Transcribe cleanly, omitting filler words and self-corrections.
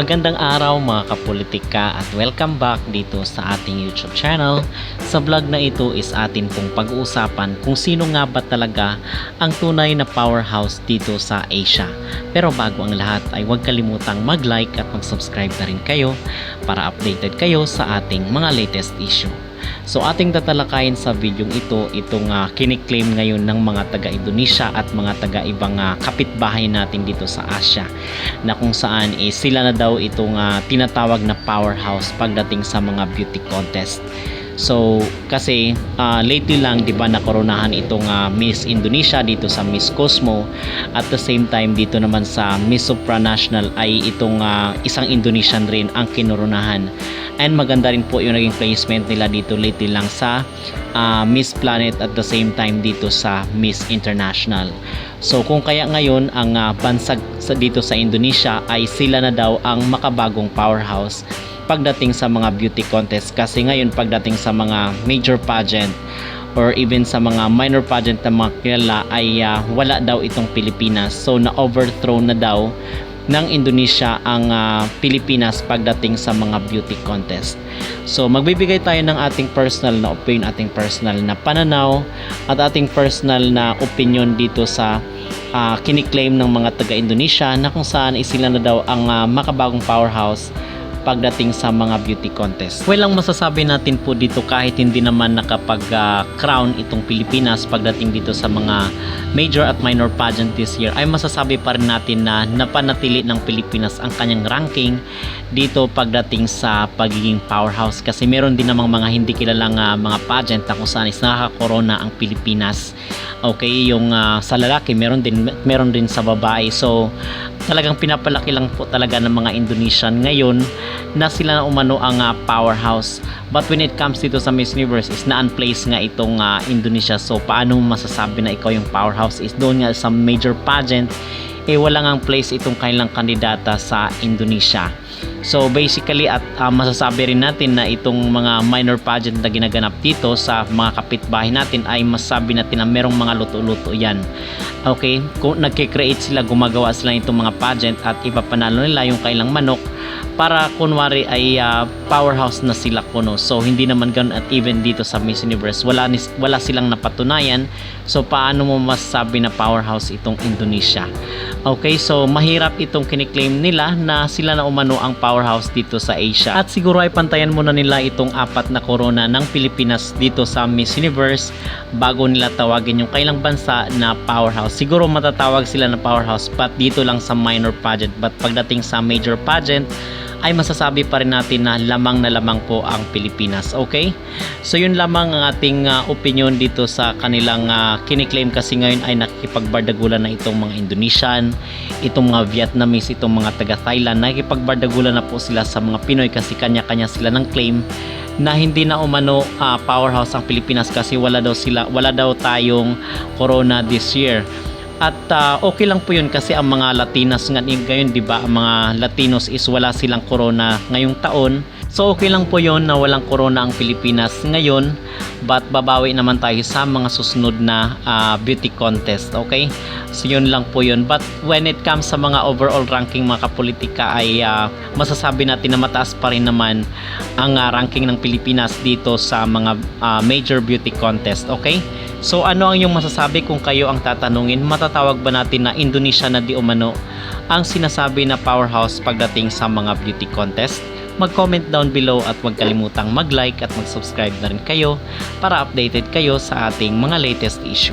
Magandang araw mga kapolitika at welcome back dito sa ating YouTube channel. Sa vlog na ito is atin pong pag-uusapan kung sino nga ba talaga ang tunay na powerhouse dito sa Asia. Pero bago ang lahat ay huwag kalimutang mag-like at mag-subscribe na rin kayo para updated kayo sa ating mga latest issue. So ating tatalakayin sa video ito itong kiniklaim ngayon ng mga taga-Indonesia at mga taga-ibang kapitbahay natin dito sa Asia, na kung saan sila na daw itong tinatawag na powerhouse pagdating sa mga beauty contest. So kasi lately lang 'di ba nakoronahan itong Miss Indonesia dito sa Miss Cosmo, at the same time dito naman sa Miss Supranational ay itong isang Indonesian rin ang kinoronahan. And maganda rin po yung naging placement nila dito lately lang sa Miss Planet at the same time dito sa Miss International. So kung kaya ngayon ang bansag dito sa Indonesia ay sila na daw ang makabagong powerhouse pagdating sa mga beauty contest, kasi ngayon pagdating sa mga major pageant or even sa mga minor pageant na mga kilala ay wala daw itong Pilipinas. So na-overthrow na daw ng Indonesia ang Pilipinas pagdating sa mga beauty contest. So magbibigay tayo ng ating personal na opinion, ating personal na pananaw at ating personal na opinion dito sa kiniklaim ng mga taga-Indonesia na kung saan sila na daw ang makabagong powerhouse pagdating sa mga beauty contest. Well, ang masasabi natin po dito, kahit hindi naman nakapag-crown itong Pilipinas pagdating dito sa mga major at minor pageant this year, ay masasabi pa rin natin na napanatili ng Pilipinas ang kanyang ranking dito pagdating sa pagiging powerhouse, kasi meron din namang mga hindi kilalang mga pageant na kung saan is nakaka-corona ang Pilipinas. Okay, yung sa lalaki meron din sa babae. So talagang pinapalaki lang po talaga ng mga Indonesian ngayon na sila na umano ang powerhouse. But when it comes dito sa Miss Universe is na-unplace nga itong Indonesia. So paano mo masasabi na ikaw yung powerhouse? Is doon nga sa major pageant wala ngang place itong kanilang kandidata sa Indonesia. So basically at masasabi rin natin na itong mga minor pageant na ginaganap dito sa mga kapitbahay natin ay masasabi natin na merong mga luto-luto yan. Okay, kung nagkikreate sila, gumagawa sila itong mga pageant at ipapanalo nila yung kailang manok para kunwari ay powerhouse na sila kuno. So hindi naman ganoon, at even dito sa Miss Universe wala silang napatunayan. So paano mo masasabi na powerhouse itong Indonesia? Okay, so mahirap itong kiniklaim nila na sila na umano ang powerhouse dito sa Asia. At siguro ay pantayan muna nila itong 4 na corona ng Pilipinas dito sa Miss Universe bago nila tawagin yung kailang bansa na powerhouse. Siguro matatawag sila na powerhouse but dito lang sa minor pageant, but pagdating sa major pageant ay masasabi pa rin natin na lamang po ang Pilipinas. Okay? So yun lamang ang ating opinion dito sa kanilang kiniklaim, kasi ngayon ay nakikipagbardagulan na itong mga Indonesian, itong mga Vietnamese, itong mga taga Thailand. Nakikipagbardagulan na po sila sa mga Pinoy kasi kanya-kanya sila ng claim na hindi na umano powerhouse ang Pilipinas kasi wala daw tayong corona this year. At okay lang po yun kasi ang mga Latinas ngayon, di ba, ang mga Latinos is wala silang corona ngayong taon. So okay lang po yun na walang corona ang Pilipinas ngayon, but babawi naman tayo sa mga susunod na beauty contest. Okay, so yun lang po yun. But when it comes sa mga overall ranking mga kapolitika ay masasabi natin na mataas pa rin naman ang ranking ng Pilipinas dito sa mga major beauty contest. Okay, so ano ang iyong masasabi kung kayo ang tatanungin? Matatawag ba natin na Indonesia na di umano ang sinasabi na powerhouse pagdating sa mga beauty contest? Mag-comment down below at huwag kalimutang mag-like at mag-subscribe na rin kayo para updated kayo sa ating mga latest issue.